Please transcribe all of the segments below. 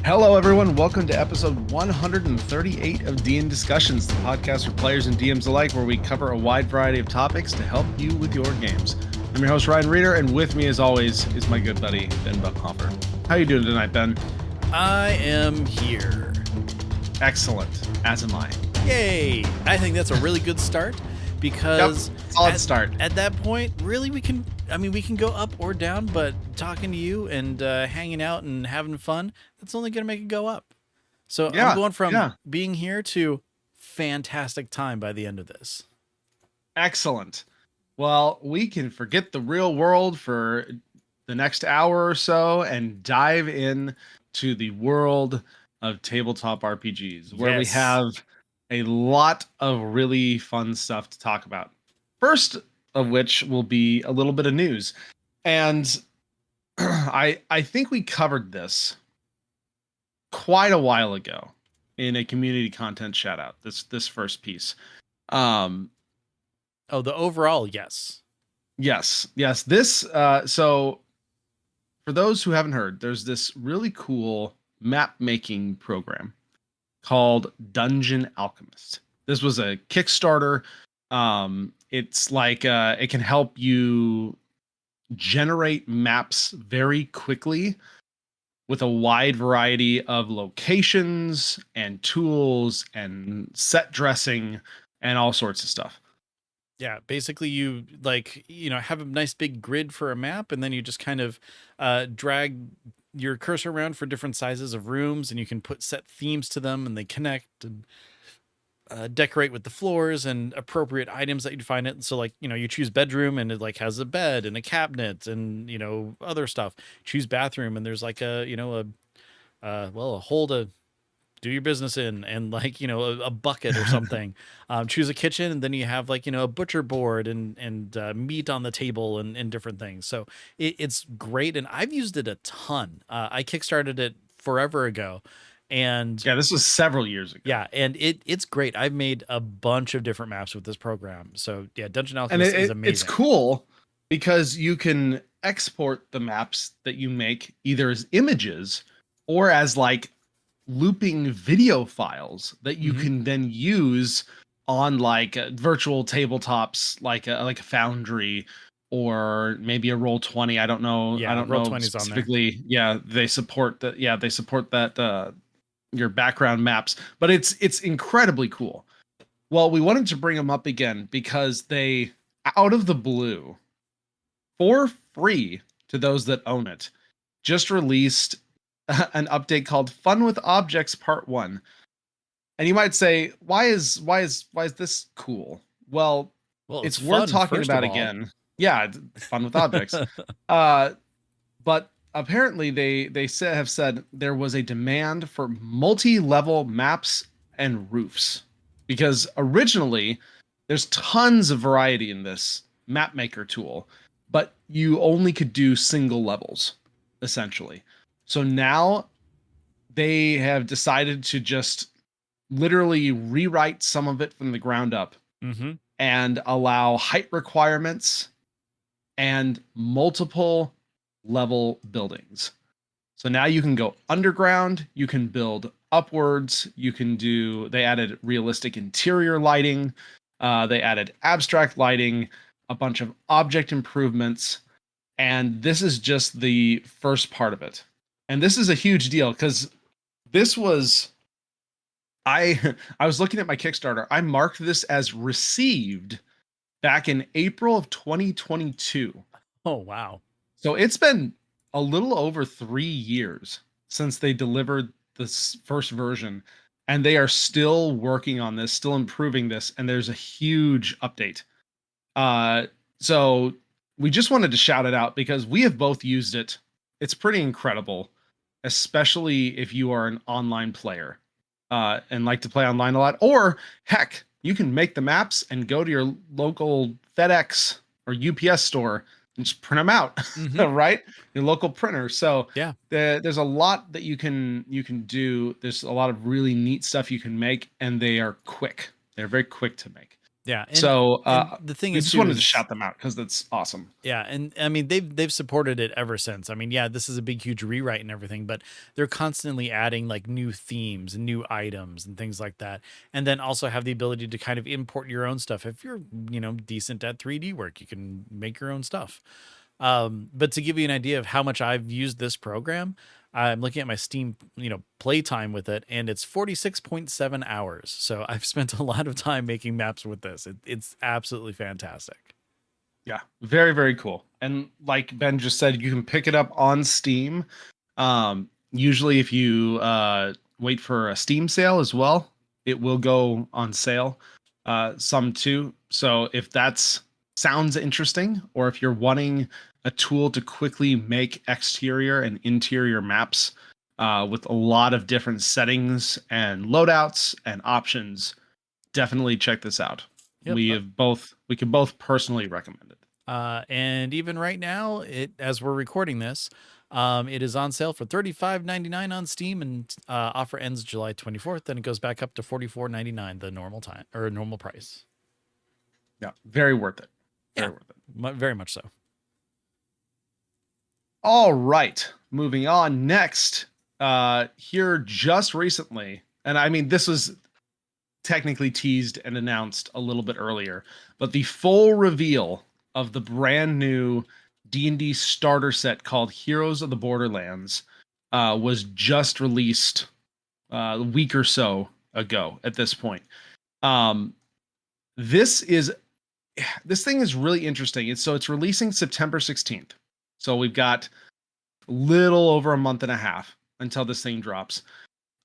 Hello, everyone. Welcome to episode 138 of DN Discussions, the podcast for players and DMs alike, where we cover a wide variety of topics to help you with your games. I'm your host, Ryan Reeder, and with me, as always, is my good buddy, Ben Buckhofer. How you doing tonight, Ben? I am here. Excellent. As am I. Yay! I think that's a really good start because solid start. At that point, really, we can go up or down, but talking to you and hanging out and having fun, that's only going to make it go up. So I'm going from being here to fantastic time by the end of this. Excellent. Well, we can forget the real world for the next hour or so and dive in to the world of tabletop RPGs, where we have a lot of really fun stuff to talk about. First of which will be a little bit of news. And I think we covered this quite a while ago in a community content shout out, this first piece. The overall, yes. Yes. This so for those who haven't heard, there's this really cool map making program called Dungeon Alchemist. This was a Kickstarter. It's like it can help you generate maps very quickly with a wide variety of locations and tools and set dressing and all sorts of stuff. Yeah, basically you have a nice big grid for a map, and then you just kind of drag your cursor around for different sizes of rooms, and you can put set themes to them, and they connect and decorate with the floors and appropriate items that you'd find it. So you choose bedroom and it has a bed and a cabinet and other stuff. Choose bathroom and there's a hole to do your business in, and a bucket or something. Choose a kitchen, and then you have a butcher board and meat on the table and different things. So it's great, and I've used it a ton. I kickstarted it forever ago. And this was several years ago. Yeah, and it's great. I've made a bunch of different maps with this program. So yeah, Dungeon Alchemist is amazing. It's cool because you can export the maps that you make either as images or as looping video files that you can then use on virtual tabletops, like a Foundry or maybe a Roll20. I don't know. Yeah, I don't know specifically. On there. Yeah, they support that. Yeah, they support that. Your background maps, but it's incredibly cool. Well, we wanted to bring them up again because they, out of the blue, for free to those that own it, just released an update called Fun with Objects Part 1. And you might say, why is this cool? Well, it's worth talking about again. Yeah, fun with objects. But apparently they have said there was a demand for multi-level maps and roofs, because originally there's tons of variety in this map maker tool, but you only could do single levels essentially. So now they have decided to just literally rewrite some of it from the ground up and allow height requirements and multiple level buildings. So now you can go underground, you can build upwards, they added realistic interior lighting, they added abstract lighting, a bunch of object improvements, and this is just the first part of it. And this is a huge deal because this was I was looking at my Kickstarter. I marked this as received back in April of 2022. Oh, wow. So it's been a little over 3 years since they delivered this first version, and they are still working on this, still improving this, and there's a huge update. So we just wanted to shout it out because we have both used it. It's pretty incredible, especially if you are an online player and like to play online a lot. Or heck, you can make the maps and go to your local FedEx or UPS store and just print them out, right? Your local printer. So yeah, there's a lot that you can do. There's a lot of really neat stuff you can make, and they are quick. They're very quick to make. Yeah, So and the thing we is just too wanted to is shout them out because that's awesome. yeah, and I mean they've supported it ever since. I mean, yeah, this is a big huge rewrite and everything, but they're constantly adding like new themes and new items and things like that. And then also have the ability to kind of import your own stuff. If you're, decent at 3D work, you can make your own stuff. But to give you an idea of how much I've used this program, I'm looking at my Steam, playtime with it, and it's 46.7 hours. So I've spent a lot of time making maps with this. It's absolutely fantastic. Yeah, very, very cool. And like Ben just said, you can pick it up on Steam. Usually, if you wait for a Steam sale as well, it will go on sale. Some too. So if that's sounds interesting, or if you're wanting a tool to quickly make exterior and interior maps with a lot of different settings and loadouts and options, definitely check this out. Yep. We can both personally recommend it. And even right now, as we're recording this, it is on sale for $35.99 on Steam, and offer ends July 24th. Then it goes back up to $44.99, the normal time or normal price. Yeah, very worth it. Yeah, Very worth it. very much so. All right, moving on. Next, here just recently, and I mean this was technically teased and announced a little bit earlier, but the full reveal of the brand new D&D starter set called Heroes of the Borderlands was just released a week or so ago at this point. Um, this is this thing is really interesting. It's releasing September 16th. So we've got little over a month and a half until this thing drops.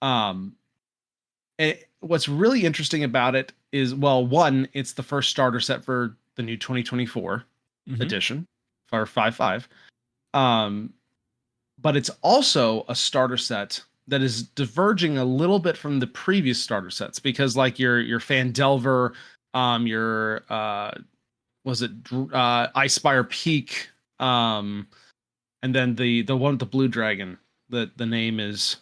Um, what's really interesting about it is, well, one, it's the first starter set for the new 2024 edition for 5.5. But it's also a starter set that is diverging a little bit from the previous starter sets because, like your Fandelver, your was it Icespire Peak, and then the one with the blue dragon. The name is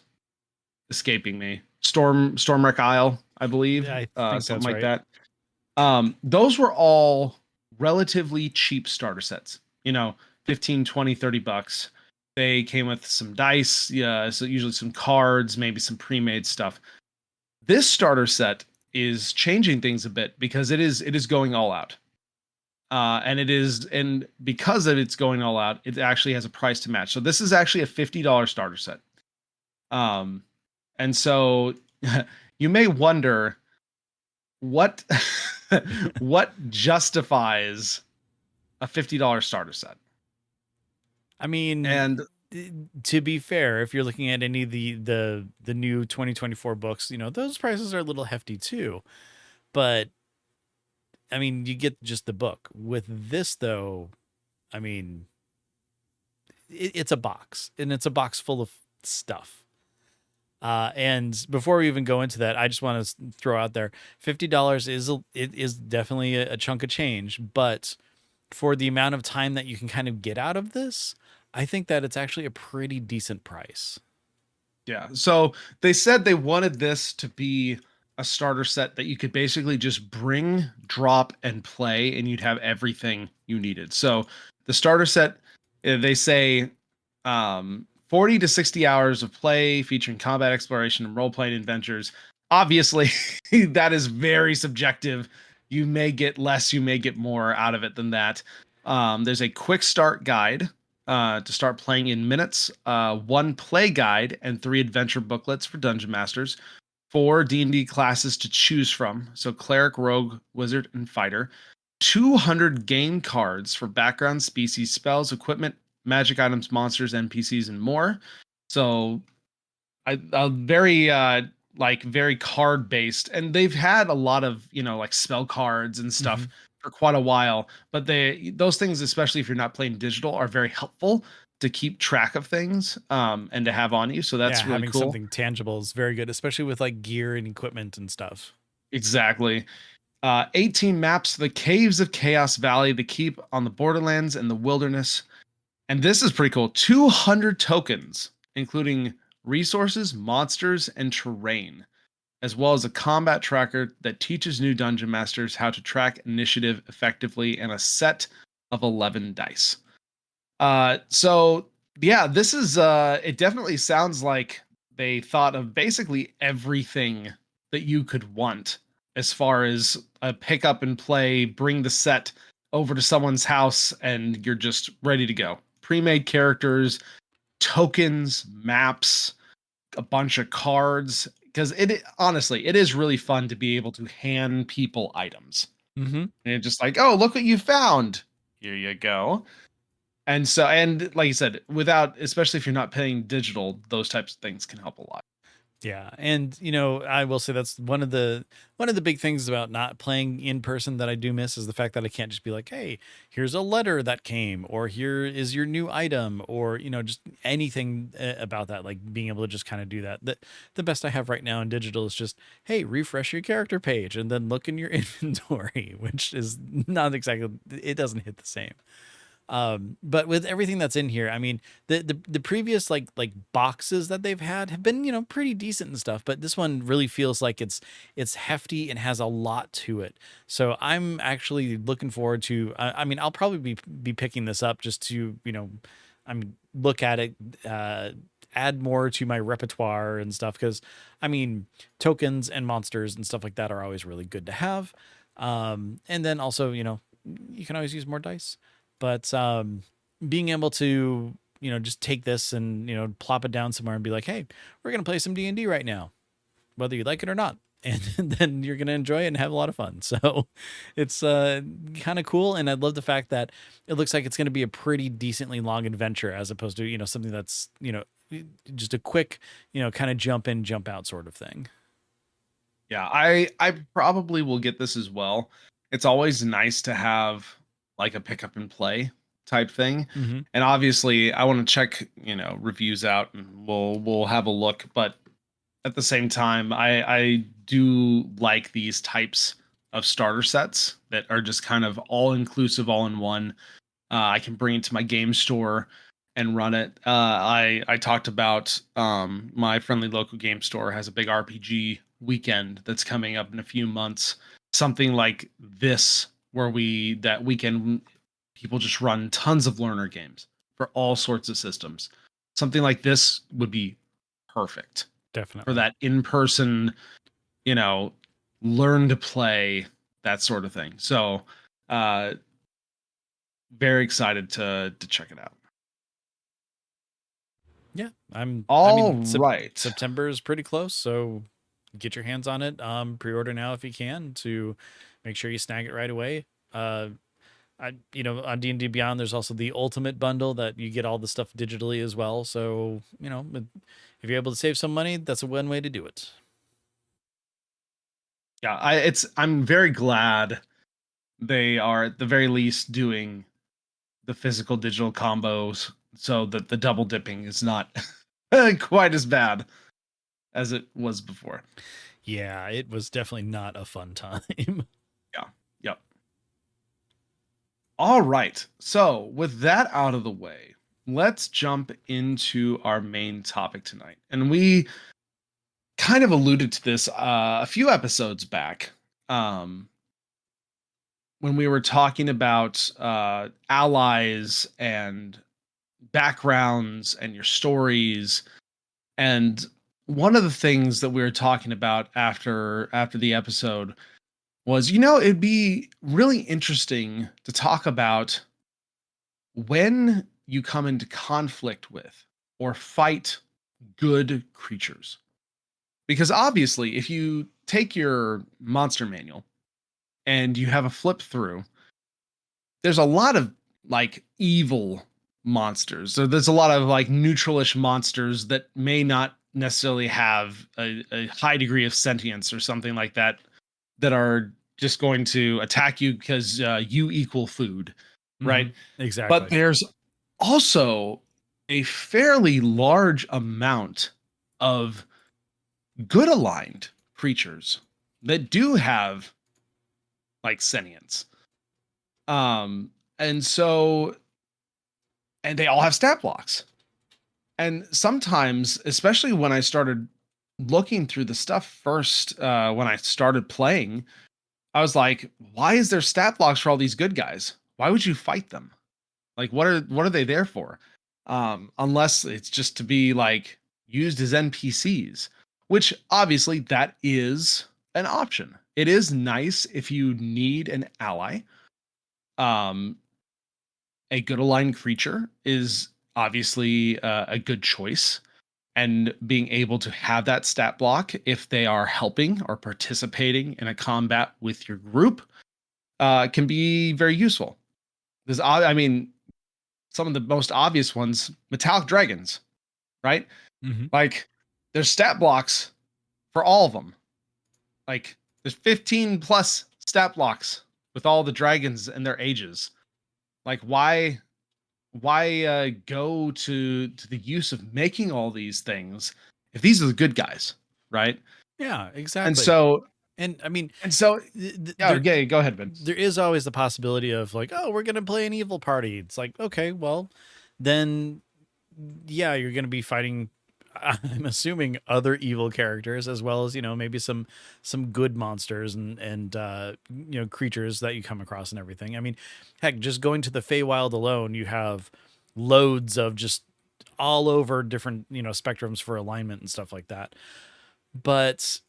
escaping me. Stormwreck Isle, I believe, Yeah, I think something that's like right. that. Those were all relatively cheap starter sets. 15, 20, $30. They came with some dice, yeah, so usually some cards, maybe some pre-made stuff. This starter set is changing things a bit because it is going all out. And because of it's going all out, it actually has a price to match. So this is actually a $50 starter set. Um, and so you may wonder what what justifies a $50 starter set. I mean, And to be fair, if you're looking at any of the new 2024 books, those prices are a little hefty too. But I mean, you get just the book. With this though, I mean, it's a box, and it's a box full of stuff. And before we even go into that, I just want to throw out there, $50 it is definitely a chunk of change, but for the amount of time that you can kind of get out of this, I think that it's actually a pretty decent price. yeah, so they said they wanted this to be a starter set that you could basically just bring, drop, and play, and you'd have everything you needed. So the starter set, they say 40 to 60 hours of play featuring combat exploration and role-playing adventures. Obviously, that is very subjective. You may get less, you may get more out of it than that. There's a quick start guide to start playing in minutes, one play guide, and 3 adventure booklets for dungeon masters, 4 D&D classes to choose from, so cleric, rogue, wizard, and fighter, 200 game cards for background, species, spells, equipment, magic items, monsters, NPCs, and more. So I very very card based, and they've had a lot of like spell cards and Mm-hmm. stuff for quite a while. But those things, especially if you're not playing digital, are very helpful to keep track of things and to have on you. So Yeah, that's really having cool. something tangible is very good, especially with like gear and equipment and stuff. Exactly. 18 maps to the caves of Chaos Valley, the keep on the Borderlands and the wilderness. And this is pretty cool. 200 tokens, including resources, monsters, and terrain. as well as a combat tracker that teaches new dungeon masters how to track initiative effectively, and a set of 11 dice. So yeah, this is it definitely sounds like they thought of basically everything that you could want as far as a pick up and play, bring the set over to someone's house and you're just ready to go. Pre-made characters, tokens, maps, a bunch of cards, because honestly, it is really fun to be able to hand people items. Mm-hmm. And it's just like, "Oh, look what you found. Here you go." And so, and like you said, without, especially if you're not paying digital, those types of things can help a lot. Yeah, and I will say that's one of the big things about not playing in person that I do miss is the fact that I can't just be like, "Hey, here's a letter that came," or "Here is your new item," or just anything about that. Like being able to just kind of do that. The best I have right now in digital is just, "Hey, refresh your character page and then look in your inventory," which is not exactly, it doesn't hit the same. But with everything that's in here, I mean, the previous like boxes that they've had have been pretty decent and stuff, but this one really feels like it's hefty and has a lot to it. So I'm actually looking forward to. I mean, I'll probably be picking this up just to I'm look at it. Add more to my repertoire and stuff, because I mean, tokens and monsters and stuff like that are always really good to have. And then also, you can always use more dice. But being able to just take this and plop it down somewhere and be like, hey, we're gonna play some D&D right now, whether you like it or not, and then you're gonna enjoy it and have a lot of fun. So it's kind of cool, and I love the fact that it looks like it's gonna be a pretty decently long adventure, as opposed to something that's just a quick kind of jump in jump out sort of thing. Yeah, I probably will get this as well. It's always nice to have like a pick up and play type thing. Mm-hmm. And obviously I want to check, reviews out, and we'll have a look, but at the same time, I do like these types of starter sets that are just kind of all inclusive, all in one. I can bring it to my game store and run it. I talked about my friendly local game store has a big RPG weekend that's coming up in a few months. Something like this, where that weekend people just run tons of learner games for all sorts of systems. Something like this would be perfect for Definitely. that in person, you know, learn to play, that sort of thing. So, uh, very excited to check it out. Yeah, I All mean, right. September is pretty close, so get your hands on it. Pre-order now if you can, to make sure you snag it right away. On D&D Beyond, there's also the Ultimate Bundle that you get all the stuff digitally as well. So if you're able to save some money, that's a one way to do it. Yeah, I'm very glad they are at the very least doing the physical digital combos so that the double dipping is not quite as bad as it was before. Yeah, it was definitely not a fun time. Yeah. Yep. All right. So, with that out of the way, let's jump into our main topic tonight. And we kind of alluded to this a few episodes back, um, when we were talking about allies and backgrounds and your stories. And one of the things that we were talking about after the episode was, it'd be really interesting to talk about when you come into conflict with or fight good creatures. Because obviously, if you take your monster manual and you have a flip through, there's a lot of like evil monsters. So there's a lot of like neutralish monsters that may not necessarily have a high degree of sentience or something like that, that are just going to attack you because you equal food, Mm-hmm. right? But Exactly. there's also a fairly large amount of good aligned creatures that do have like sentience. Um, and so, and they all have stat blocks. And sometimes, especially when I started looking through the stuff first when I started playing, I was like, why is there stat blocks for all these good guys? Why would you fight them? Like what are they there for? Unless it's just to be like used as NPCs, which obviously that is an option. It is nice if you need an ally. Um, a good aligned creature is obviously a good choice, and being able to have that stat block if they are helping or participating in a combat with your group can be very useful. Because I mean, some of the most obvious ones, metallic dragons, right? Hmm. Like there's stat blocks for all of them. Like there's 15 plus stat blocks with all the dragons and their ages. Like why go to the use of making all these things if these are the good guys, right? Yeah, And exactly. so And I mean, and so yeah, there yeah, go ahead, Vince. there is always the possibility of like, oh, we're gonna play an evil party. It's like, okay, well, then yeah, you're gonna be fighting. I'm assuming other evil characters as well as maybe some good monsters and creatures that you come across and everything. I mean, heck, just going to the Feywild alone, you have loads of just all over different spectrums for alignment and stuff like that. But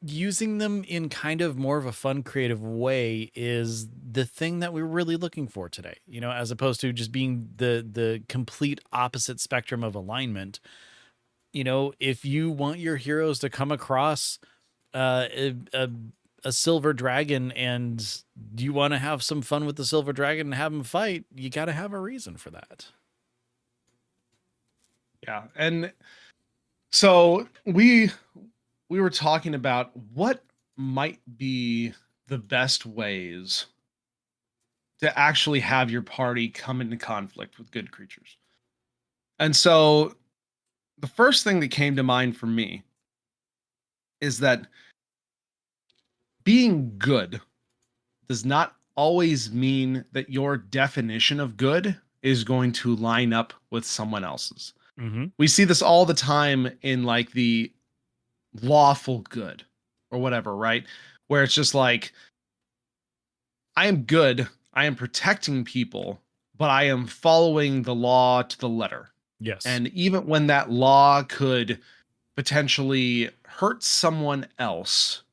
using them in kind of more of a fun, creative way is the thing that we're really looking for today. As opposed to just being the complete opposite spectrum of alignment. If you want your heroes to come across a silver dragon and you want to have some fun with the silver dragon and have them fight, you got to have a reason for that. Yeah. And so we were talking about what might be the best ways to actually have your party come into conflict with good creatures. And so the first thing that came to mind for me is that being good does not always mean that your definition of good is going to line up with someone else's. Mm-hmm. We see this all the time in like the lawful good or whatever, right? Where it's just like, I am good, I am protecting people, but I am following the law to the letter. Yes. And even when that law could potentially hurt someone else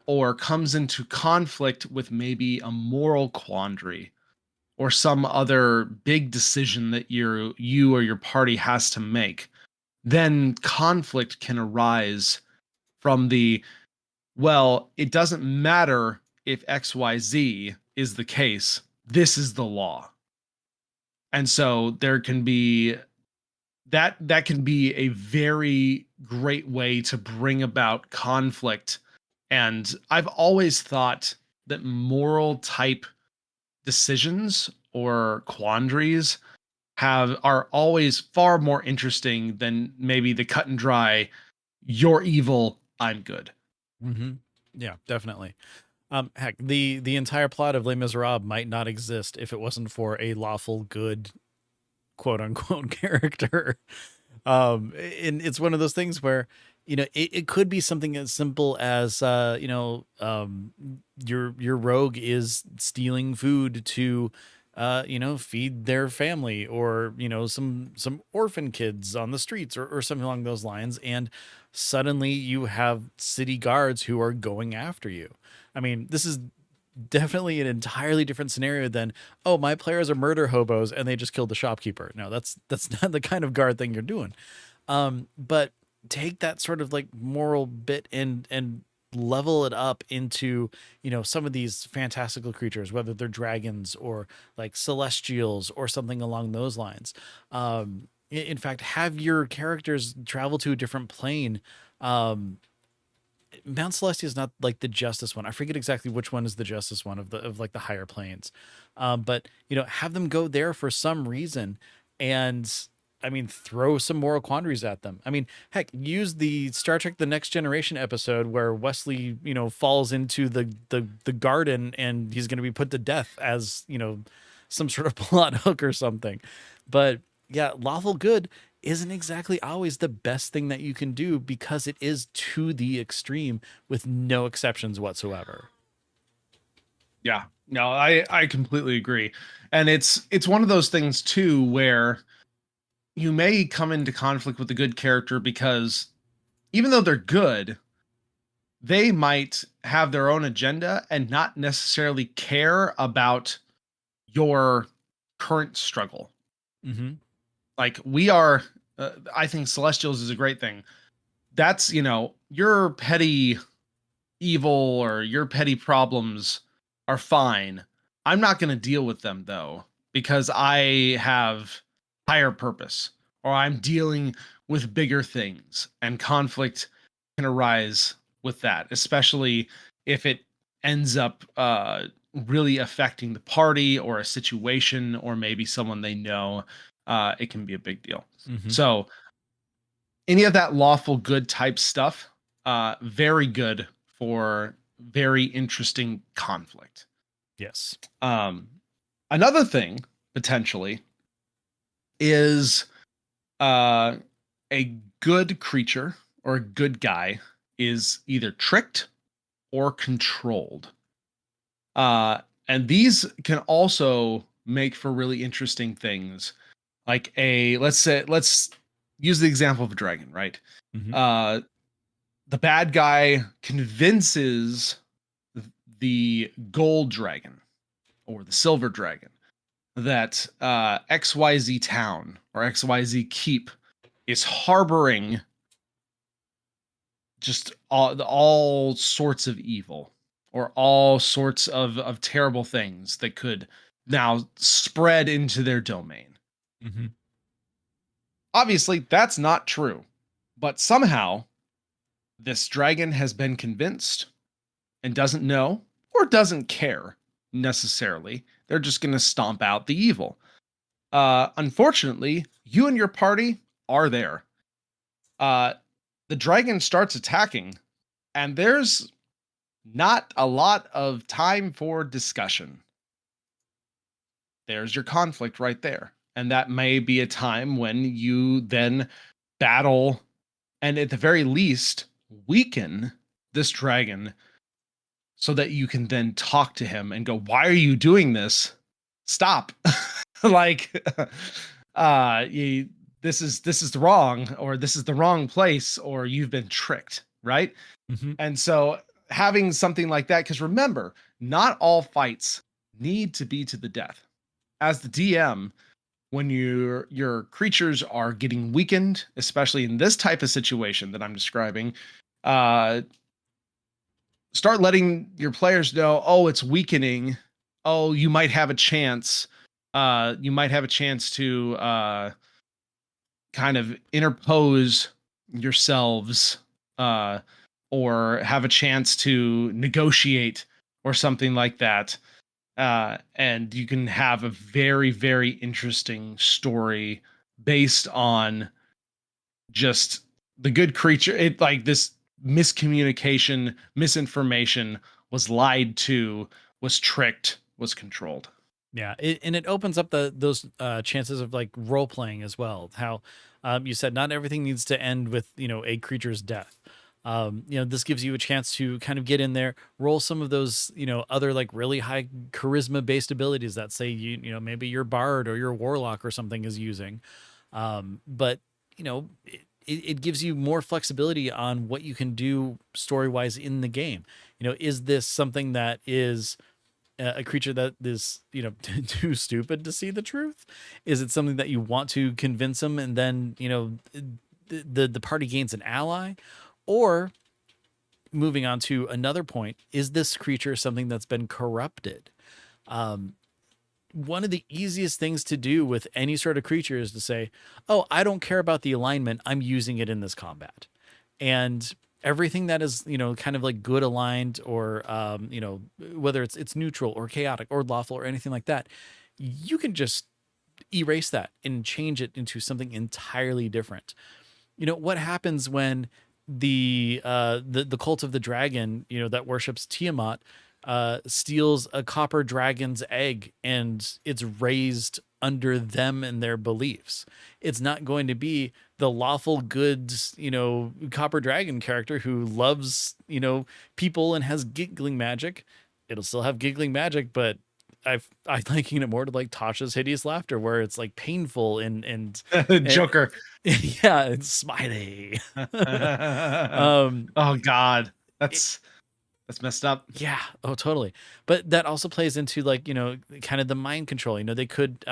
or comes into conflict with maybe a moral quandary or some other big decision that you or your party has to make, then conflict can arise from the, well, it doesn't matter if XYZ is the case. This is the law. And so there can be that can be a very great way to bring about conflict. And I've always thought that moral type decisions or quandaries are always far more interesting than maybe the cut and dry, you're evil, I'm good. Mm-hmm. Yeah, definitely. Heck, the entire plot of Les Miserables might not exist if it wasn't for a lawful good quote unquote character. And it's one of those things where it could be something as simple as your rogue is stealing food to feed their family, or some orphan kids on the streets, or something along those lines, and suddenly you have city guards who are going after you. I mean, this is definitely an entirely different scenario than, oh, my players are murder hobos and they just killed the shopkeeper. No, that's not the kind of guard thing you're doing. But take that sort of like moral bit and level it up into some of these fantastical creatures, whether they're dragons or like celestials or something along those lines. In fact, have your characters travel to a different plane. Mount Celestia is not like the Justice one. I forget exactly which one is the Justice one of like the higher planes. But have them go there for some reason, and I mean, throw some moral quandaries at them. I mean, heck, use the Star Trek: The Next Generation episode where Wesley, falls into the garden and he's going to be put to death as some sort of plot hook or something. But yeah, lawful good isn't exactly always the best thing that you can do because it is to the extreme with no exceptions whatsoever. Yeah. No, I completely agree. And it's one of those things too where you may come into conflict with a good character because even though they're good, they might have their own agenda and not necessarily care about your current struggle. Mm-hmm. Like we are, I think Celestials is a great thing. That's, your petty evil or your petty problems are fine. I'm not going to deal with them though, because I have higher purpose or I'm dealing with bigger things, and conflict can arise with that, especially if it ends up really affecting the party or a situation or maybe someone they know. It can be a big deal. Mm-hmm. So, any of that lawful good type stuff, very good for very interesting conflict. Yes. Um, Another thing potentially is uh, a good creature or a good guy is either tricked or controlled. And these can also make for really interesting things. Like let's use the example of a dragon, right? Mm-hmm. Uh, the bad guy convinces the gold dragon or the silver dragon that XYZ town or XYZ keep is harboring just all sorts of evil or all sorts of terrible things that could now spread into their domain. Mm-hmm. Obviously, that's not true, but somehow this dragon has been convinced and doesn't know or doesn't care necessarily. They're just going to stomp out the evil. Unfortunately, you and your party are there. Uh, the dragon starts attacking, and there's not a lot of time for discussion. There's your conflict right there. And that may be a time when you then battle and, at the very least, weaken this dragon so that you can then talk to him and go, "Why are you doing this? Stop." Like you, this is wrong, or this is the wrong place, or you've been tricked, right? Mm-hmm. And so having something like that, because remember, not all fights need to be to the death. As the DM, when your creatures are getting weakened, especially in this type of situation that I'm describing, uh start letting your players know, oh, it's weakening. Oh, you might have a chance. You might have a chance to kind of interpose yourselves, uh, or have a chance to negotiate or something like that. And you can have a very, very interesting story based on just the good creature. It like this miscommunication, misinformation, was lied to, was tricked, was controlled. Yeah, and it opens up those chances of like role playing as well. How you said not everything needs to end with a creature's death. This gives you a chance to kind of get in there, roll some of those other like really high charisma based abilities that say maybe your bard or your warlock or something is using, but it gives you more flexibility on what you can do story wise in the game. Is this something that is a creature that is too stupid to see the truth? Is it something that you want to convince them and then the party gains an ally? Or moving on to another point, is this creature something that's been corrupted? One of the easiest things to do with any sort of creature is to say, oh, I don't care about the alignment, I'm using it in this combat. And everything that is kind of like good aligned, or whether it's neutral or chaotic or lawful or anything like that, you can just erase that and change it into something entirely different. What happens when the cult of the dragon that worships Tiamat steals a copper dragon's egg and it's raised under them and their beliefs. It's not going to be the lawful good, copper dragon character who loves, people and has giggling magic. It'll still have giggling magic, but I liken it more to like Tasha's hideous laughter, where it's like painful and Joker. yeah, it's smiley. um, Oh God, it, that's messed up. yeah, oh totally. But that also plays into like kind of the mind control. They could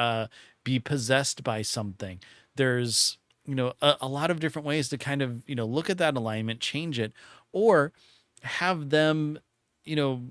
be possessed by something. There's a lot of different ways to kind of look at that alignment, change it, or have them you know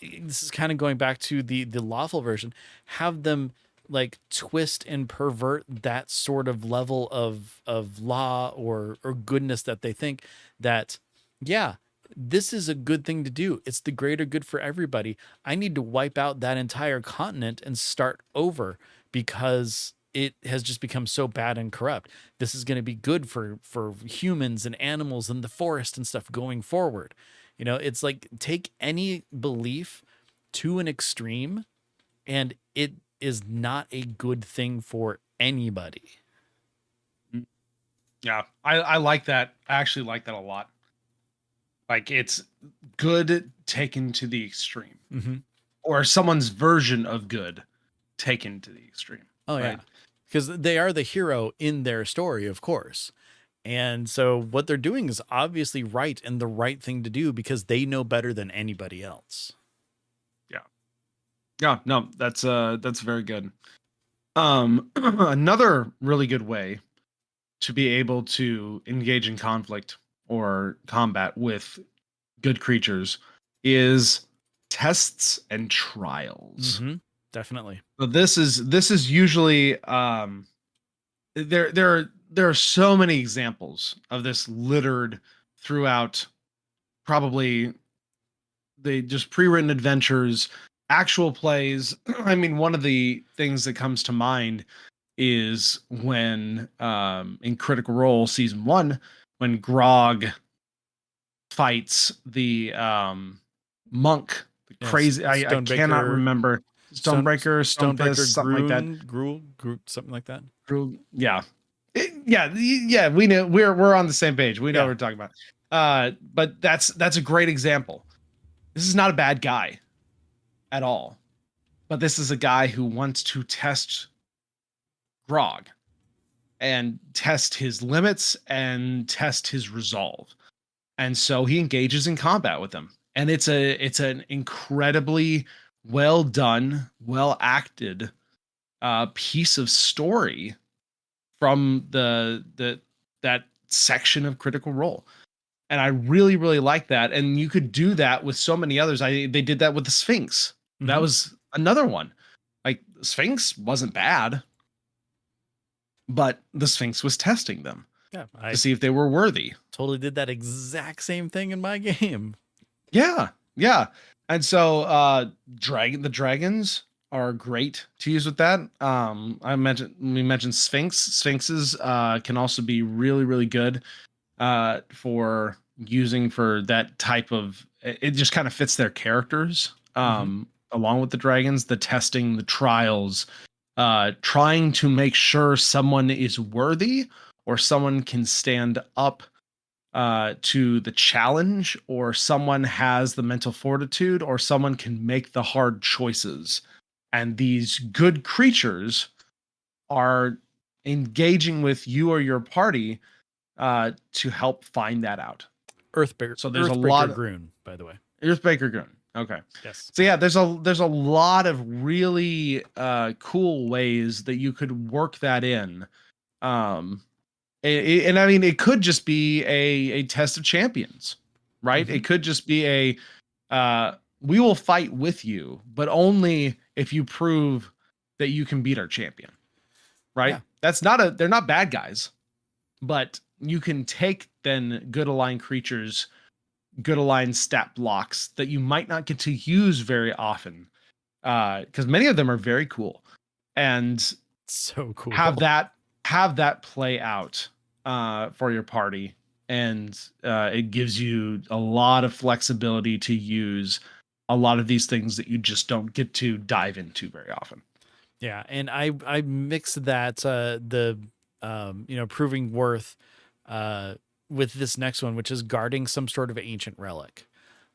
this is kind of going back to the lawful version, have them like twist and pervert that sort of level of law or goodness that they think that, yeah, this is a good thing to do. It's the greater good for everybody. I need to wipe out that entire continent and start over because it has just become so bad and corrupt. This is going to be good for humans and animals and the forest and stuff going forward. It's like take any belief to an extreme and it is not a good thing for anybody. Yeah, I like that. I actually like that a lot. Like it's good taken to the extreme, Mm-hmm. or someone's version of good taken to the extreme. Oh Right? yeah. Because they are the hero in their story, of course. And so what they're doing is obviously right and the right thing to do because they know better than anybody else. Yeah. Yeah. No, that's very good. Another really good way to be able to engage in conflict or combat with good creatures is tests and trials. Mm-hmm. Definitely. So this is usually there are so many examples of this littered throughout probably the just pre-written adventures, actual plays. I mean, one of the things that comes to mind is when in Critical Role season 1 when Grog fights the monk, the Yes. crazy I cannot Stonebaker, remember, Stonebreaker, Stonebaker, Stonefist, something like that. Groot, something like that. Yeah. Yeah, we know we're on the same page. We know Yeah. what we're talking about. But that's a great example. This is not a bad guy at all. But this is a guy who wants to test Grog and test his limits and test his resolve. And so he engages in combat with him. And it's an incredibly well done, well acted piece of story from the that section of Critical Role. And I really really like that, and you could do that with so many others. They did that with the Sphinx. That Mm-hmm. was another one. Like Sphinx wasn't bad, but the Sphinx was testing them Yeah. to I see if they were worthy. totally did that exact same thing in my game. Yeah, yeah. And so the dragons are great to use with that. We mentioned Sphinx. Sphinxes can also be really, really good for using for that type of it just kind of fits their characters Mm-hmm. along with the dragons, the testing, the trials, trying to make sure someone is worthy or someone can stand up to the challenge, or someone has the mental fortitude, or someone can make the hard choices. And these good creatures are engaging with you or your party to help find that out. So there's a lot Earthbreaker of Groon, by the way. here's Baker Goon. Okay. Yes. So yeah, there's a lot of really cool ways that you could work that in. Um, and I mean, it could just be a test of champions, right? Mm-hmm. It could just be we will fight with you, but only if you prove that you can beat our champion, right? Yeah. They're not bad guys, but you can take then good aligned creatures, good aligned stat blocks that you might not get to use very often, because many of them are very cool, and So cool. have that play out for your party, and it gives you a lot of flexibility to use a lot of these things that you just don't get to dive into very often. Yeah, and I mix that the proving worth uh with this next one, which is guarding some sort of ancient relic.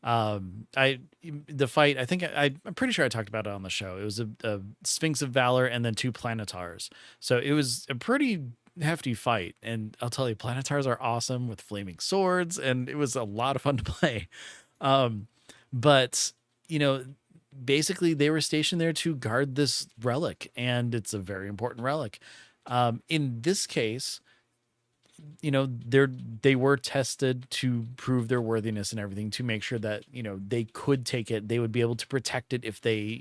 I the fight, I think I'm pretty sure I talked about it on the show. It was a Sphinx of Valor and then two Planetars. So it was a pretty hefty fight, and I'll tell you, Planetars are awesome with flaming swords, and it was a lot of fun to play. Um, but you know, basically they were stationed there to guard this relic, and it's a very important relic. In this case, they were tested to prove their worthiness and everything, to make sure that they could take it, they would be able to protect it if they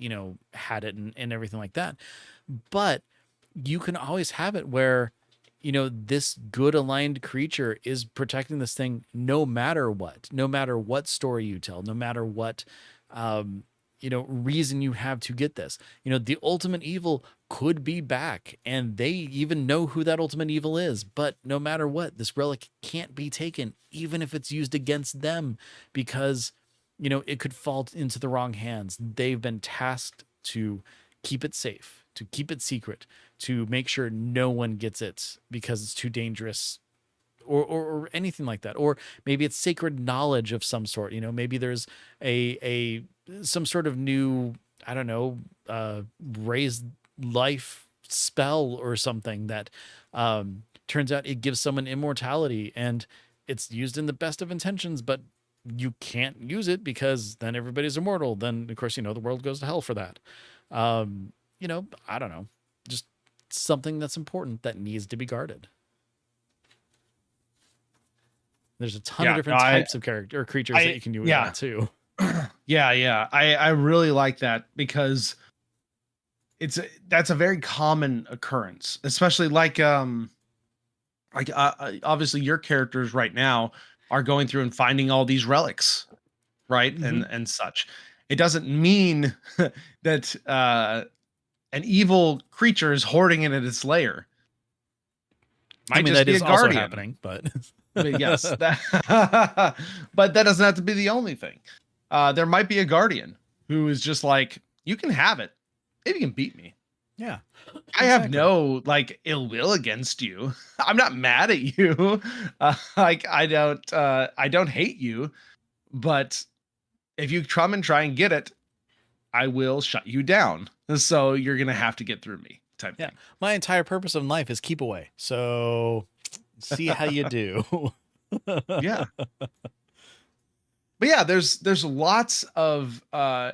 had it, and everything like that. But you can always have it where this good aligned creature is protecting this thing no matter what, no matter what story you tell, no matter what reason you have to get this. The ultimate evil could be back, and they even know who that ultimate evil is. But no matter what, this relic can't be taken, even if it's used against them, because it could fall into the wrong hands. They've been tasked to keep it safe, to keep it secret, to make sure no one gets it because it's too dangerous, or anything like that. Or maybe it's sacred knowledge of some sort. Maybe there's a some sort of new, I don't know, raised life spell or something that turns out it gives someone immortality, and it's used in the best of intentions, but you can't use it because then everybody's immortal. Then of course the world goes to hell for that. I don't know, just something that's important that needs to be guarded. There's a ton of different types of character or creatures that you can do with that too. Yeah. I really like that, because that's a very common occurrence, especially obviously your characters right now are going through and finding all these relics, right? Mm-hmm. And such. It doesn't mean that an evil creature is hoarding it in its lair. Might just that be is a also guardian. happening, but Yes, but that doesn't have to be the only thing. There might be a guardian who is just like, you can have it if you can beat me. Yeah, I have no ill will against you. I'm not mad at you. I don't hate you, but if you come and try and get it, I will shut you down. So you're gonna have to get through me, type thing. My entire purpose in life is keep away. So see how you do. Yeah. But yeah, there's lots of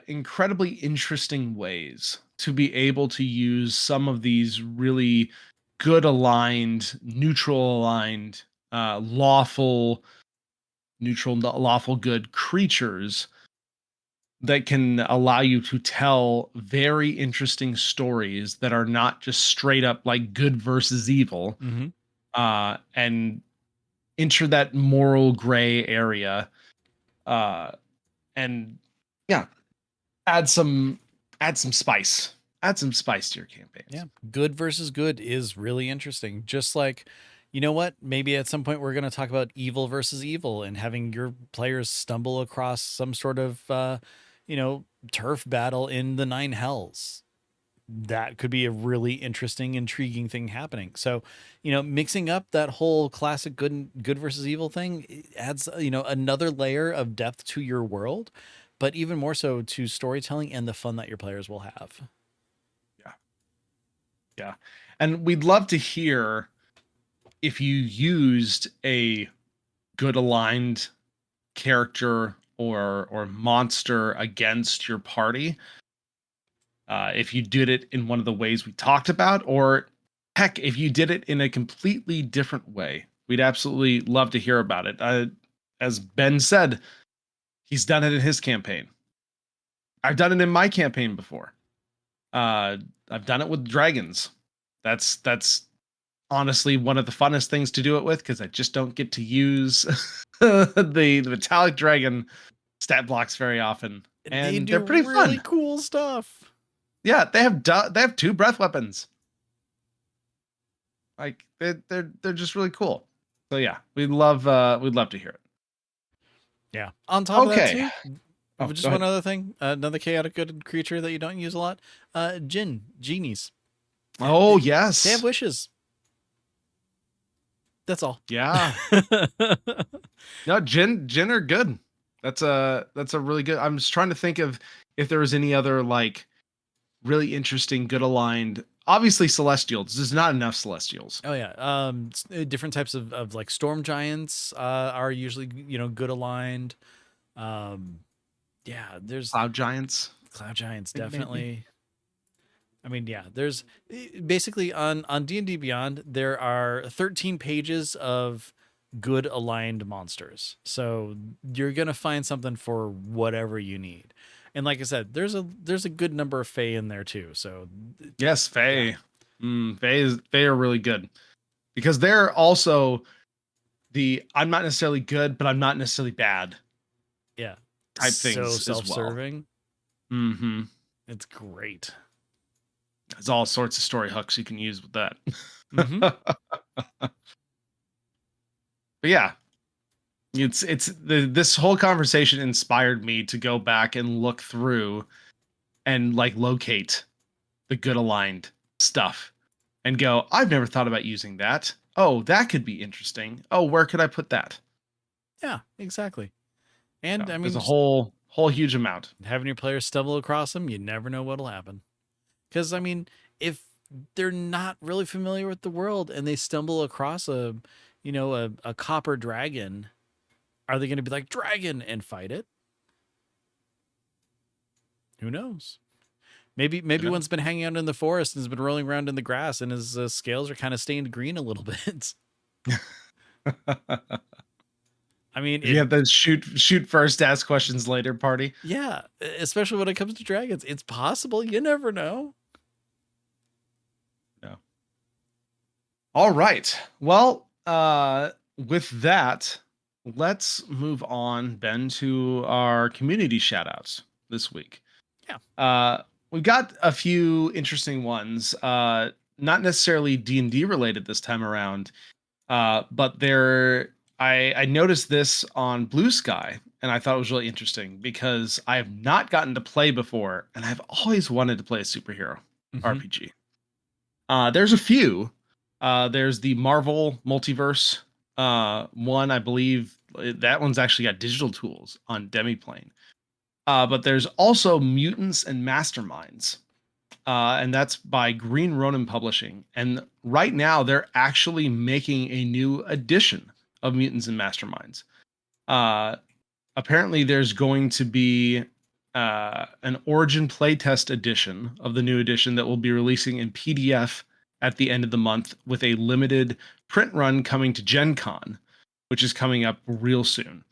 incredibly interesting ways to be able to use some of these really good aligned, neutral aligned, lawful good creatures that can allow you to tell very interesting stories that are not just straight up like good versus evil, Mm-hmm. and enter that moral gray area, and yeah, add some spice. Add some spice to your campaigns. Yeah, good versus good is really interesting. Just like, what? Maybe at some point we're going to talk about evil versus evil, and having your players stumble across some sort of, turf battle in the Nine Hells. That could be a really interesting, intriguing thing happening. So, mixing up that whole classic good versus evil thing adds, another layer of depth to your world, but even more so to storytelling and the fun that your players will have. Yeah. And we'd love to hear if you used a good aligned character or monster against your party. If you did it in one of the ways we talked about, or heck, if you did it in a completely different way, we'd absolutely love to hear about it. As Ben said, he's done it in his campaign. I've done it in my campaign before. I've done it with dragons. That's honestly one of the funnest things to do it with, because I just don't get to use the metallic dragon stat blocks very often, and they're pretty really fun. Cool stuff. Yeah, they have two breath weapons. Like they're just really cool. So yeah, we'd love to hear it. Yeah. On top of that too. Oh, Just go one ahead. other thing, another chaotic good creature that you don't use a lot. Genies. Oh, They have yes. wishes. That's all. Yeah. No, Jin are good. That's a really good. I'm just trying to think of if there was any other like really interesting, good aligned. Obviously, Celestials. There's not enough Celestials. Oh yeah. Different types of like storm giants are usually good aligned. Um, yeah, there's Cloud Giants, cloud giants maybe. definitely. I mean, yeah, there's basically on D&D Beyond there are 13 pages of good aligned monsters. So you're going to find something for whatever you need. And like I said, there's a good number of Fae in there too. So Yes, yeah. Fae. Fae are really good because they're also the I'm not necessarily good, but I'm not necessarily bad Yeah. type So things as well. self-serving. Mm-hmm. It's great. There's all sorts of story hooks you can use with that. Mhm. But yeah, this whole conversation inspired me to go back and look through and like locate the good aligned stuff and go, I've never thought about using that. Oh, that could be interesting. Oh, where could I put that? Yeah, exactly. And So I there's mean, a just whole huge amount. having your players stumble across them, you never know what'll happen. Because I mean, if they're not really familiar with the world and they stumble across a copper dragon, are they going to be like dragon and fight it? Who knows? Maybe You know? one's been hanging out in the forest and has been rolling around in the grass and his scales are kind of stained green a little bit. I mean, You have the shoot first, ask questions later party. yeah, especially when it comes to dragons, it's possible. You never know. No. All right. Well, with that, let's move on, Ben, to our community shoutouts this week. Yeah. We've got a few interesting ones. Not necessarily D&D related this time around, but I noticed this on Blue Sky, and I thought it was really interesting because I have not gotten to play before, and I've always wanted to play a superhero Hmm. RPG. There's a few. There's the Marvel Multiverse one, I believe that one's actually got digital tools on Demiplane. But there's also Mutants and Masterminds, and that's by Green Ronin Publishing. And right now, they're actually making a new edition of Mutants and Masterminds. Uh, Apparently, there's going to be an Origin playtest edition of the new edition that will be releasing in PDF at the end of the month with a limited print run coming to Gen Con, which is coming up real soon.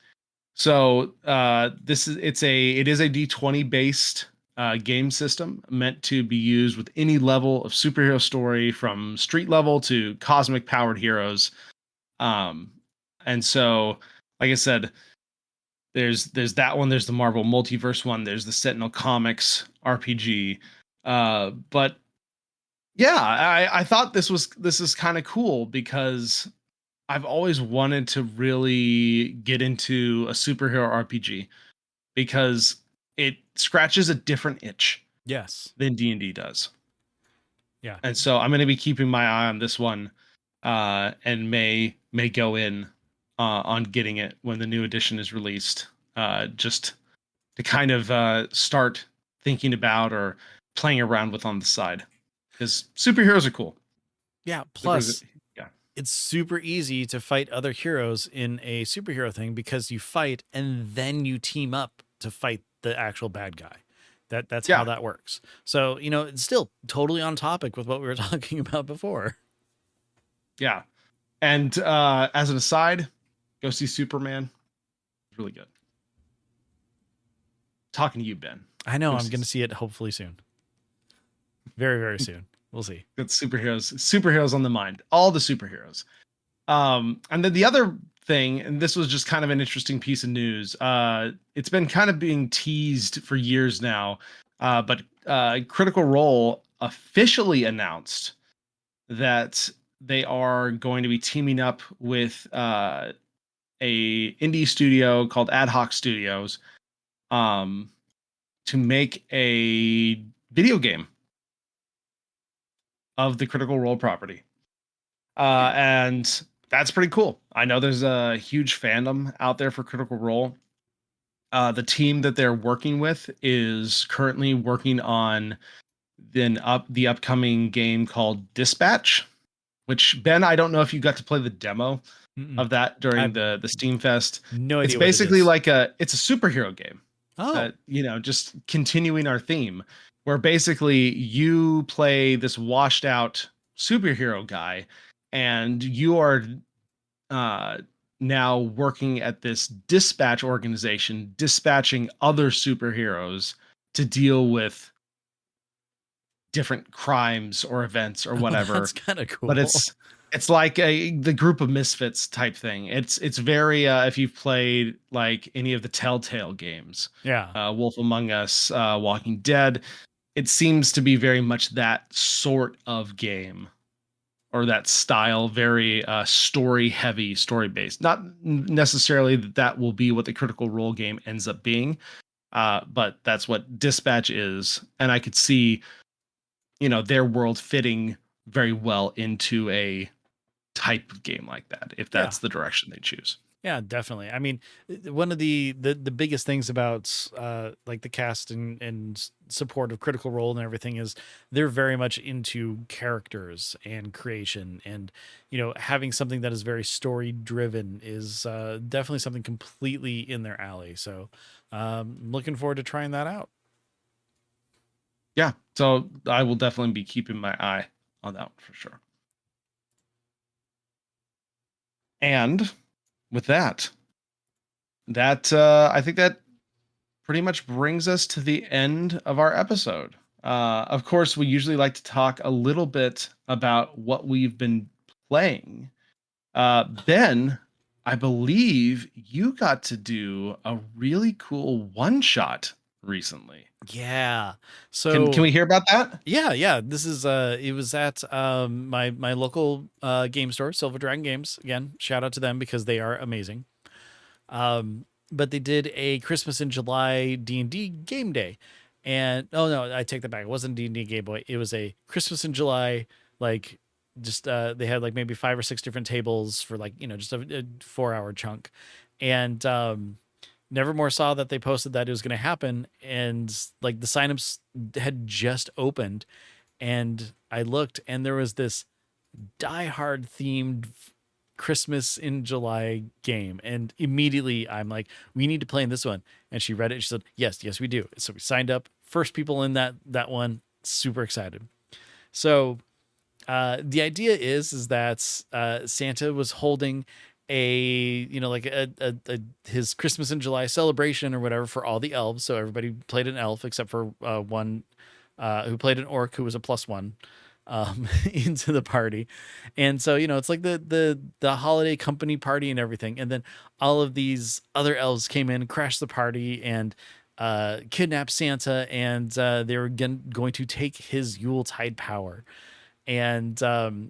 So it is a D20 based game system meant to be used with any level of superhero story from street level to cosmic powered heroes. Um, and so, like I said, there's that one. There's the Marvel Multiverse one. There's the Sentinel Comics RPG. But yeah, I thought this is kind of cool because I've always wanted to really get into a superhero RPG because it scratches a different itch Yes. than D&D does. Yeah. And so I'm going to be keeping my eye on this one and may go in on getting it when the new edition is released just to kind of start thinking about or playing around with on the side because superheroes are cool. Yeah. Superheroes, Plus, yeah. it's super easy to fight other heroes in a superhero thing because you fight and then you team up to fight the actual bad guy. That's how Yeah. that works. So, it's still totally on topic with what we were talking about before. Yeah. And as an aside, go see Superman. It's really good. Talking to you, Ben. I know Go I'm see going to see it hopefully soon. Very, very soon. We'll see. good superheroes on the mind. All the superheroes. And then the other thing, and this was just kind of an interesting piece of news. It's been kind of being teased for years now, but Critical Role officially announced that they are going to be teaming up with a indie studio called Ad Hoc Studios um, to make a video game of the Critical Role property. And that's pretty cool. I know there's a huge fandom out there for Critical Role. The team that they're working with is currently working on the upcoming game called Dispatch, which Ben, I don't know if you got to play the demo Mm-mm. of that I during have the Steam Fest. no It's idea what it basically is. like it's a superhero game. Oh, Just continuing our theme, where basically you play this washed out superhero guy, and you are uh, now working at this dispatch organization, dispatching other superheroes to deal with different crimes or events or oh, that's whatever. kind of But cool. it's like the group of misfits type thing. It's very if you've played like any of the Telltale games, Yeah. Wolf Among Us, Walking Dead, it seems to be very much that sort of game or that style, very story heavy, story based. Not necessarily that that will be what the Critical Role game ends up being, but that's what Dispatch is, and I could see their world fitting very well into a type of game like that if Yeah. that's the direction they choose. Yeah, definitely. I mean, one of the biggest things about like the cast and support of Critical Role and everything is they're very much into characters and creation, and having something that is very story driven is definitely something completely in their alley. So, looking forward to trying that out. Yeah, so I will definitely be keeping my eye on that one for sure. And with that, I think that pretty much brings us to the end of our episode. Of course, we usually like to talk a little bit about what we've been playing. Ben, I believe you got to do a really cool one shot recently. Yeah. Can So we hear about that? yeah. This is it was at my local game store, Silver Dragon Games. Again, shout out to them because they are amazing. But they did a Christmas in July D&D game day. And oh no, I take that back. It wasn't D&D Game Boy. It was a Christmas in July, like just they had like maybe 5 or 6 different tables for like, just a 4 hour chunk. And Nevermore saw that they posted that it was going to happen, and like the signups had just opened, and I looked and there was this Die Hard themed Christmas in July game. And immediately I'm like, we need to play in this one. And she read it. She said, yes, we do. So we signed up. First people in that one. Super excited. So the idea is that Santa was holding like his Christmas in July celebration or whatever for all the elves. So everybody played an elf except for one who played an orc who was a +1 into the party. And so it's like the holiday company party and everything. And then all of these other elves came in, crashed the party, and kidnapped Santa, and they were going to take his Yuletide power. And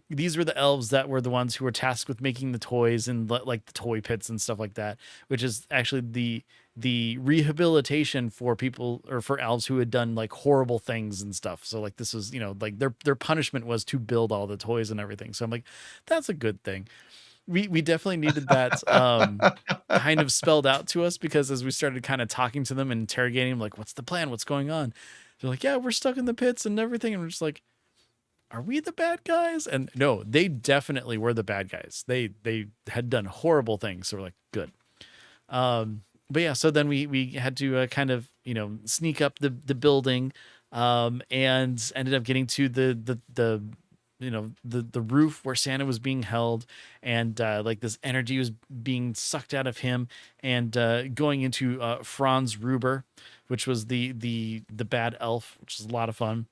these were the elves that were the ones who were tasked with making the toys and like the toy pits and stuff like that, which is actually the rehabilitation for people or for elves who had done like horrible things and stuff. So like this was like their punishment was to build all the toys and everything. So I'm like, that's a good thing. We definitely needed that kind of spelled out to us, because as we started kind of talking to them and interrogating them, like, what's the plan, what's going on, they're like, yeah, we're stuck in the pits and everything. And we're just like, are we the bad guys? And no, they definitely were the bad guys. They had done horrible things. So we're like, good. But yeah, so then we had to kind of sneak up the building, and ended up getting to the roof where Santa was being held, and like this energy was being sucked out of him, and going into Franz Ruber, which was the bad elf, which is a lot of fun.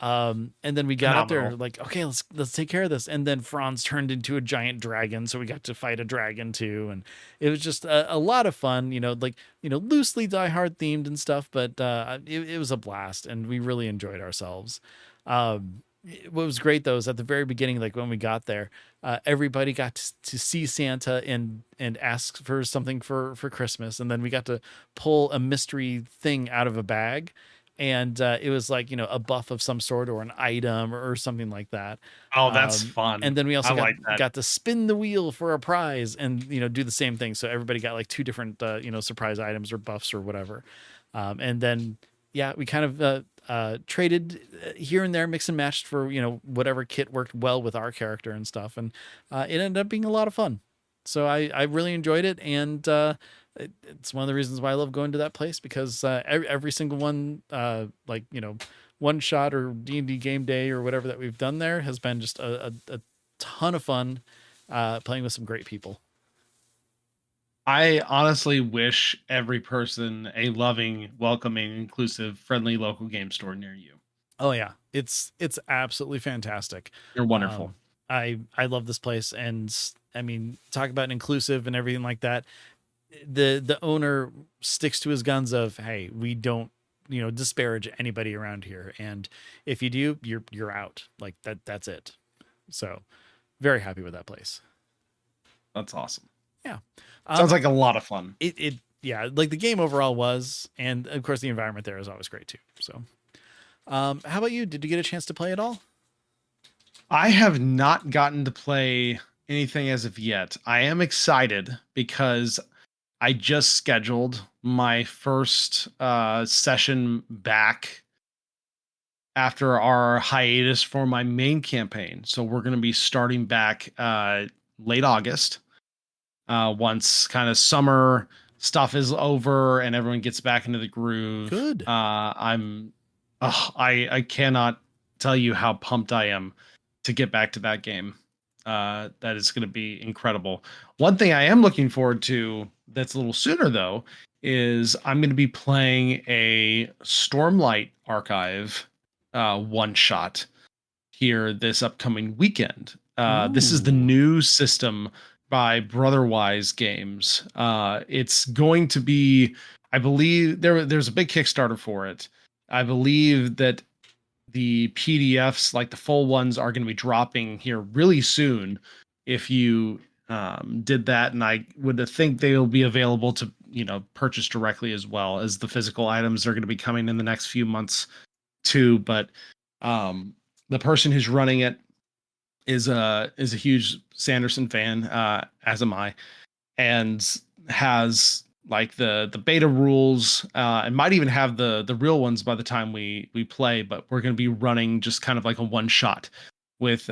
And then we got up there Phenomenal. like, okay, let's take care of this. And then Franz turned into a giant dragon, so we got to fight a dragon too, and it was just a lot of fun. Like loosely Die Hard themed and stuff, but it was a blast, and we really enjoyed ourselves. What was great though is at the very beginning, like when we got there, everybody got to see Santa and ask for something for Christmas, and then we got to pull a mystery thing out of a bag, and it was like a buff of some sort or an item or something like that. Oh, that's Um, fun. and then we I also got like that. got to spin the wheel for a prize and do the same thing. So everybody got like two different surprise items or buffs or whatever, and then yeah, we kind of traded here and there, mix and matched for whatever kit worked well with our character and stuff, and it ended up being a lot of fun. So I really enjoyed it, and it's one of the reasons why I love going to that place because every single one, like one shot or D&D game day or whatever that we've done there has been just a ton of fun, playing with some great people. I honestly wish every person a loving, welcoming, inclusive, friendly local game store near you. Oh yeah, it's absolutely fantastic. You're wonderful. Um, I love this place, and I mean, talk about inclusive and everything like that. The owner sticks to his guns of, hey, we don't disparage anybody around here, and if you do, you're out. Like that's it. So very happy with that place. That's awesome. Yeah. Sounds Um, like a lot of fun. it yeah, like the game overall was, and of course the environment there is always great too. So, how about you? Did you get a chance to play at all? I have not gotten to play anything as of yet. I am excited because I just scheduled my first session back after our hiatus for my main campaign. So we're going to be starting back late August once kind of summer stuff is over and everyone gets back into the groove. Good. I cannot tell you how pumped I am to get back to that game. That is going to be incredible. One thing I am looking forward to that's a little sooner though is I'm going to be playing a Stormlight Archive one shot here this upcoming weekend. This is the Ooh. new system by Brotherwise Games. It's going to be, I believe, there's a big Kickstarter for it. I believe that the PDFs, like the full ones, are going to be dropping here really soon. If you did that, and I would think they'll be available to purchase directly as well as the physical items are going to be coming in the next few months too. But the person who's running it is a huge Sanderson fan, as am I, and has like the beta rules, and might even have the real ones by the time we play. But we're going to be running just kind of like a one shot with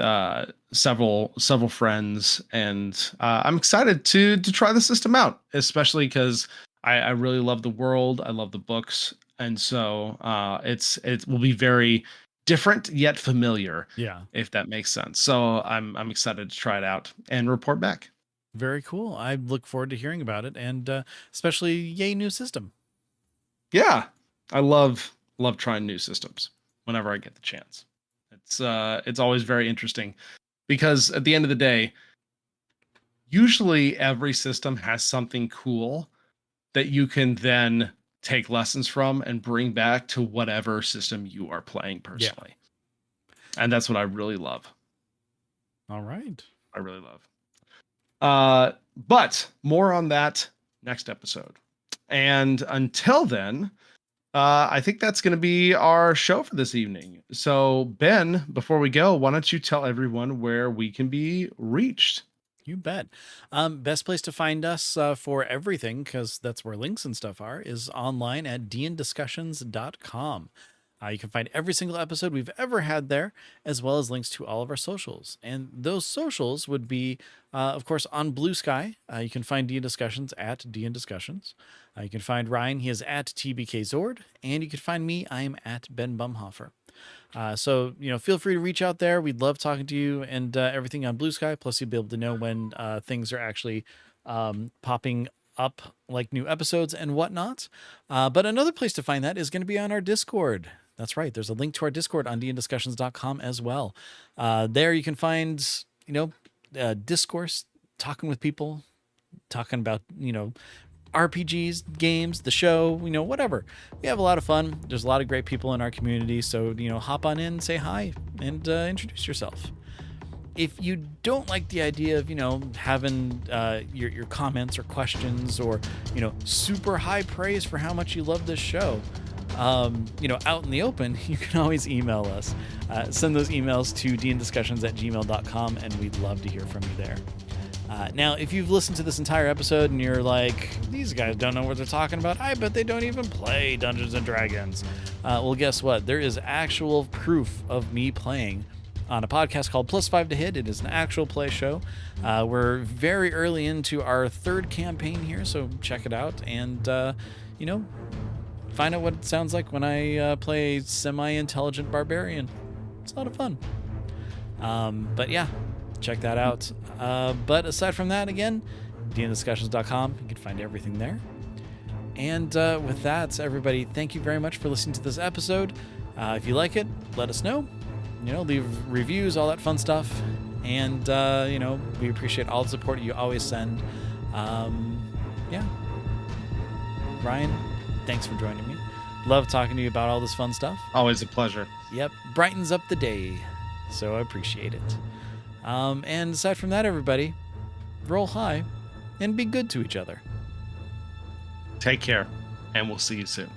several friends, and I'm excited to try the system out, especially because I really love the world, I love the books, and so it will be very different yet familiar, Yeah. if that makes sense. So I'm excited to try it out and report back. Very cool. I look forward to hearing about it, and especially yay new system. Yeah, I love trying new systems whenever I get the chance. It's always very interesting because at the end of the day, usually every system has something cool that you can then take lessons from and bring back to whatever system you are playing Yeah. personally. And that's what I really love. All right. I really love. But more on that next episode. And until then, I think that's going to be our show for this evening. So, Ben, before we go, why don't you tell everyone where we can be reached? You bet. Best place to find us for everything, because that's where links and stuff are, is online at dndiscussions.com. You can find every single episode we've ever had there, as well as links to all of our socials. And those socials would be, of course, on Blue Sky. You can find DN Discussions at DN Discussions. You can find Ryan, he is at TBK Zord. And you can find me, I am at Ben Bumhofer. So, feel free to reach out there. We'd love talking to you and everything on Blue Sky. Plus, you'll be able to know when things are actually popping up, like new episodes and whatnot. But another place to find that is going to be on our Discord. That's right. There's a link to our Discord on dndiscussions.com as well. There you can find, discourse, talking with people, talking about, RPGs, games, the show, whatever. We have a lot of fun. There's a lot of great people in our community. So, hop on in, say hi, and introduce yourself. If you don't like the idea of, having your comments or questions or, super high praise for how much you love this show, out in the open, you can always email us. Send those emails to dndiscussions@gmail.com, and we'd love to hear from you there. Now, if you've listened to this entire episode and you're like, these guys don't know what they're talking about, I bet they don't even play Dungeons and Dragons. Well, guess what? There is actual proof of me playing on a podcast called Plus 5 to Hit. It is an actual play show. We're very early into our third campaign here, so check it out and, find out what it sounds like when I play a semi-intelligent barbarian. It's a lot of fun. But yeah, check that out. But aside from that, again, dndiscussions.com. You can find everything there. And with that, everybody, thank you very much for listening to this episode. If you like it, let us know. Leave reviews, all that fun stuff. And, we appreciate all the support you always send. Yeah. Ryan, thanks for joining me. Love talking to you about all this fun stuff. Always a pleasure. Yep. Brightens up the day. So I appreciate it. And aside from that, everybody, roll high and be good to each other. Take care, and we'll see you soon.